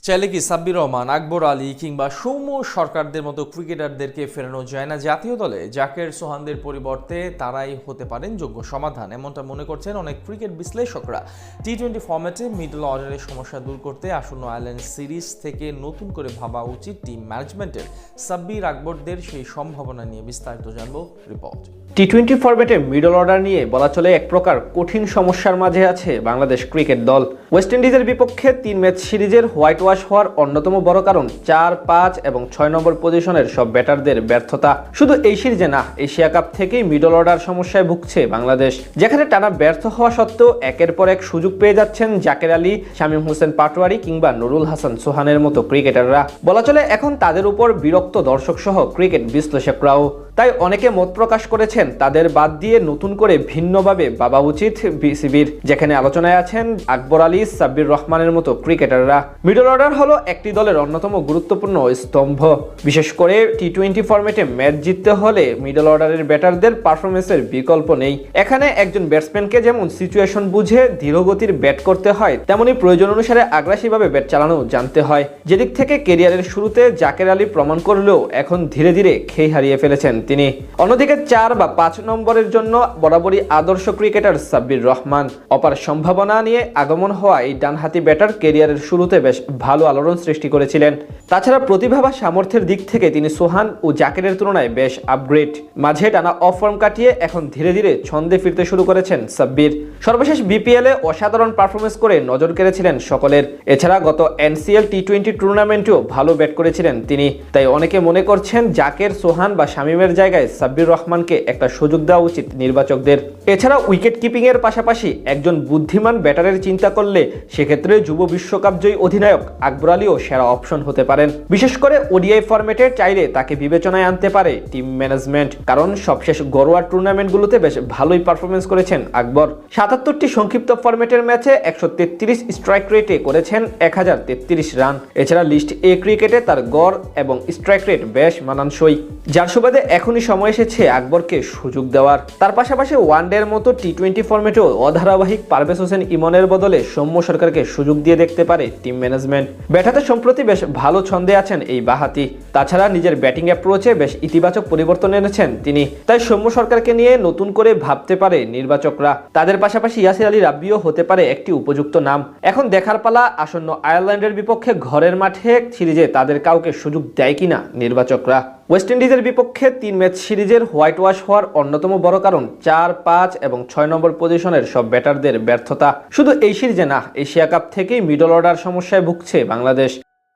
চাইলে কি সাব্বির রহমান, আকবর আলী কিংবা সৌম্য সরকারদের মতো ক্রিকেটারদেরকে ফেরানো যায় না জাতীয় দলে? জাকের সোহানদের পরিবর্তে তারাই হতে পারেন যোগ্য সমাধান, এমনটা মনে করছেন অনেক ক্রিকেট বিশ্লেষকরা। টি-20 ফরম্যাটে মিডল অর্ডারের সমস্যা দূর করতে আসন্ন আয়ারল্যান্ড সিরিজ থেকে নতুন করে ভাবা উচিত টিম ম্যানেজমেন্টের। সাব্বির, আকবরদের সেই সম্ভাবনা নিয়ে বিস্তারিত জানবো রিপোর্ট। টি-20 ফরম্যাটে মিডল অর্ডার নিয়ে বলা চলে এক প্রকার কঠিন সমস্যার মাঝে আছে বাংলাদেশ ক্রিকেট দল। ওয়েস্ট ইন্ডিজের বিপক্ষে 3 ম্যাচ সিরিজের হোয়াইট ওয়াশ হওয়ার অন্যতম বড় কারণ 4, 5 এবং 6 নম্বর পজিশনের সব ব্যাটারদের ব্যর্থতা। শুধু এই সিরিজে না, এশিয়া কাপ থেকেই মিডল অর্ডার সমস্যায় ভুগছে বাংলাদেশ, যেখানে টানা ব্যর্থ হওয়া সত্ত্বেও একের পর এক সুযোগ পেয়ে যাচ্ছেন জাকের আলী, শামীম হোসেন পাটোয়ারি কিংবা নুরুল হাসান সোহানের মতো ক্রিকেটাররা। বলা চলে এখন তাদের উপর বিরক্ত দর্শক সহ ক্রিকেট বিশ্লেষকরাও। তাই অনেকে মত প্রকাশ করেছেন তাদের বাদ দিয়ে নতুন করে ভিন্নভাবে ভাবা উচিত বিসিবির, যেখানে আলোচনায় আছেন আকবর আলী, সাব্বির রহমানের মতো ক্রিকেটাররা। মিডল অর্ডার হলো একটি দলের অন্যতম গুরুত্বপূর্ণ স্তম্ভ। বিশেষ করে টি-20 ফরম্যাটে ম্যাচ জিততে হলে মিডল অর্ডারের ব্যাটারদের পারফরমেন্সের বিকল্প নেই। এখানে একজন ব্যাটসম্যানকে যেমন সিচুয়েশন বুঝে ধীরগতির ব্যাট করতে হয়, তেমনি প্রয়োজন অনুসারে আগ্রাসীভাবে ব্যাট চালানো জানতে হয়। যেদিক থেকে কেরিয়ারের শুরুতে জাকের আলী প্রমাণ করলেও এখন ধীরে ধীরে খেই হারিয়ে ফেলেছেন তিনি। অন্যদিকে 4 বা 5 নম্বরের জন্য বরাবরই আদর্শ ক্রিকেটার সাব্বির রহমান। অপার সম্ভাবনা নিয়ে আগমন হওয়া এই ডানহাতি ব্যাটার কেরিয়ারের শুরুতে বেশ ভালো আলোড়ন সৃষ্টি করেছিলেন। তাছাড়া প্রতিভা বা সামর্থ্যের দিক থেকে তিনি সোহান ও জাকেরের তুলনায় বেশ আপগ্রেড। মাঝে টানা অফ ফর্ম কাটিয়ে এখন ধীরে ধীরে ছন্দে ফিরতে শুরু করেছেন সাব্বির। সর্বশেষ বিপিএলে অসাধারণ পারফরমেন্স করে নজর কেড়েছিলেন সকলের। এছাড়া গত এনসিএল টি-20 টুর্নামেন্টেও ভালো ব্যাট করেছিলেন তিনি। তাই অনেকে মনে করছেন জাকের, সোহান বা শামীমের জায়গায় সাব্বির রহমানকে একটা সুযোগ দেওয়া উচিত নির্বাচকদের। এছাড়া উইকেট কিপিং এর পাশাপাশি একজন বুদ্ধিমান ব্যাটারের চিন্তা করলে সেক্ষেত্রে যুব বিশ্বকাপ জয়ী অধিনায়ক আকবর আলীও সেরা অপশন হতে পারেন। বিশেষ করে ওডিআই ফরম্যাটে চাইলে তাকে বিবেচনায় আনতে পারে টিম ম্যানেজমেন্ট, কারণ সবশেষ ঘরোয়া টুর্নামেন্টগুলোতে বেশ ভালোই পারফরমেন্স করেছেন আকবর। 77টি সংক্ষিপ্ত ফরম্যাটের ম্যাচে 133 স্ট্রাইক রেটে করেছেন 1033 রান। এছাড়া লিস্ট এ ক্রিকেটে তার গড় এবং স্ট্রাইক রেট বেশ মানানসই, যার সুবাদে এখনই সময় এসেছে আকবরকে সুযোগ দেওয়ার। তার পাশাপাশি ওয়ানডের মতো টি-20 ফরম্যাটেও অধারাবাহিক পারভেজ হোসেন ইমনের বদলে সৌম্য সরকারকে সুযোগ দিয়ে দেখতে পারে টিম ম্যানেজমেন্ট। ব্যাটাতে সম্প্রতি বেশ ভালো ছন্দে আছেন এই বাহাতি। তাছাড়া নিজের ব্যাটিং অ্যাপ্রোচে বেশ ইতিবাচক পরিবর্তন এনেছেন তিনি। তাই সৌম্য সরকারকে নিয়ে নতুন করে ভাবতে পারে নির্বাচকরা। তাদের পাশাপাশি ইয়াসির আলী রাব্বিও হতে পারে একটি উপযুক্ত নাম। এখন দেখার পালা আসন্ন আয়ারল্যান্ডের বিপক্ষে ঘরের মাঠে সিরিজে তাদের কাউকে সুযোগ দেয় কিনা নির্বাচকরা। ওয়েস্ট ইন্ডিজের বিপক্ষে 3 ম্যাচ সিরিজের হোয়াইট ওয়াশ হওয়ার অন্যতম বড় কারণ 4, 5 এবং 6 নম্বর পজিশনের সব ব্যাটারদের ব্যর্থতা। শুধু এই সিরিজে না, এশিয়া কাপ থেকেই মিডল অর্ডার সমস্যায় ভুগছে বাংলাদেশ।